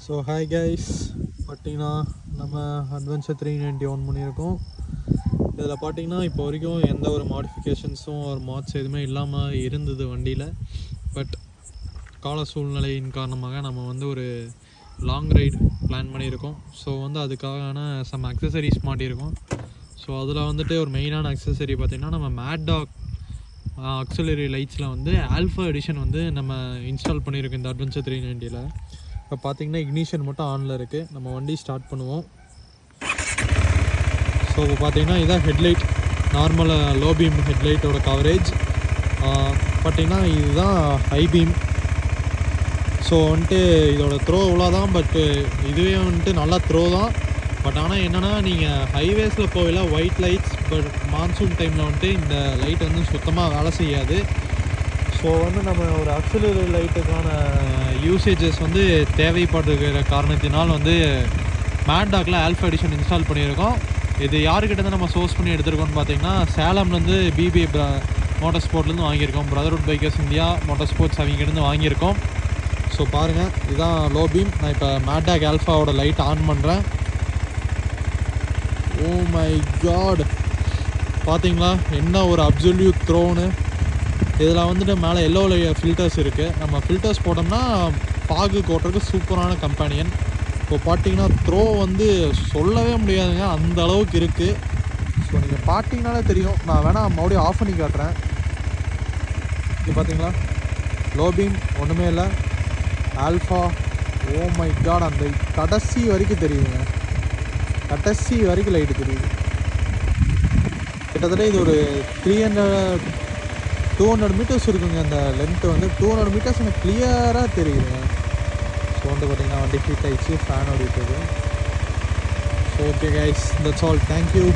So hi guys, பார்த்தீங்கன்னா நம்ம adventure 390 on பண்ணியிருக்கோம். இதில் பார்த்தீங்கன்னா இப்போ வரைக்கும் எந்த ஒரு மாடிஃபிகேஷன்ஸும் ஒரு மாட்ஸ் எதுவுமே இல்லாமல் இருந்தது வண்டியில். பட் கால சூழ்நிலையின் காரணமாக நம்ம வந்து ஒரு லாங் ரைடு பிளான் பண்ணியிருக்கோம். ஸோ வந்து அதுக்கான சம் அக்சசரிஸ் மாட்டியிருக்கோம். ஸோ அதில் வந்துட்டு ஒரு மெயினான அக்சசரி பார்த்திங்கன்னா நம்ம மேட்டாக் ஆக்சிலரி லைட்ஸில் வந்து ஆல்ஃபா எடிஷன் வந்து நம்ம இன்ஸ்டால் பண்ணியிருக்கோம் இந்த அட்வென்ச்சர் 390ல். இப்போ பார்த்தீங்கன்னா இக்னிஷன் மட்டும் ஆனில் இருக்குது. நம்ம வண்டி ஸ்டார்ட் பண்ணுவோம். ஸோ இப்போ பார்த்தீங்கன்னா இதான் ஹெட்லைட், நார்மல் லோ பீம் ஹெட்லைட்டோட கவரேஜ். பார்த்தீங்கன்னா இதுதான் ஹை பீம். ஸோ வந்துட்டு இதோட த்ரோ இவ்வளோதான். பட்டு இதுவே வந்துட்டு நல்லா த்ரோ தான். பட் ஆனால் என்னென்னா நீங்கள் ஹைவேஸில் போகல ஒயிட் லைட்ஸ், பட் மான்சூன் டைமில் வந்துட்டு இந்த லைட் வந்து சுத்தமாக வேலை செய்யாது. ஸோ வந்து நம்ம ஒரு ஆக்சிலரி லைட்டுக்கான யூசேஜஸ் வந்து தேவைப்படுகிற காரணத்தினால் வந்து மேட்டாக்ல ஆல்ஃபா எடிஷன் இன்ஸ்டால் பண்ணியிருக்கோம். இது யாருக்கிட்ட நம்ம சோர்ஸ் பண்ணி எடுத்துருக்கோம்னு பார்த்தீங்கன்னா சேலம்லேருந்து BBI மோட்டார்ஸ்போர்ட்லேருந்து வாங்கியிருக்கோம். பிரதர்ஹுட் பைக்கர்ஸ் இந்தியா மோட்டார்ஸ்போர்ட்ஸ் அவங்ககிட்ட வாங்கியிருக்கோம். ஸோ பாருங்கள், இதுதான் லோ பீம். நான் இப்போ மேட்டாக் ஆல்ஃபாவோட லைட் ஆன் பண்ணுறேன். ஓ மை காட், பார்த்தீங்களா என்ன ஒரு அப்சல்யூட் த்ரோன்னு. இதில் வந்துட்டு மேலே எல்லோ ஃபில்டர்ஸ் இருக்குது. நம்ம ஃபில்டர்ஸ் போட்டோம்னா ஃபாகு கோட்டுறதுக்கு சூப்பரான கம்பெனியன். இப்போ பார்த்தீங்கன்னா த்ரோ வந்து சொல்லவே முடியாதுங்க, அந்த அளவுக்கு இருக்குது. ஸோ நீங்கள் பார்த்தீங்கனாலே தெரியும். நான் வேணால் மறுபடியும் ஆஃப் பண்ணி காட்டுறேன். இது பார்த்தீங்களா, லோ பீம் ஒன்றுமே இல்லை. ஆல்ஃபா, ஓ மை காட், அந்த கடைசி வரைக்கும் தெரியுதுங்க. கடைசி வரைக்கும் லைட்டு தெரியுது. கிட்டத்தட்ட இது ஒரு 200 மீட்டர்ஸ் இருக்குங்க. அந்த லென்த்து வந்து 200 மீட்டர்ஸ் எனக்கு கிளியராக தெரியுதுங்க. ஸோ வந்து பார்த்தீங்கன்னா வண்டி ஹீட் ஆகிடுச்சு, ஃபேன் ஓடிட்டு. So okay guys, that's all. Thank you.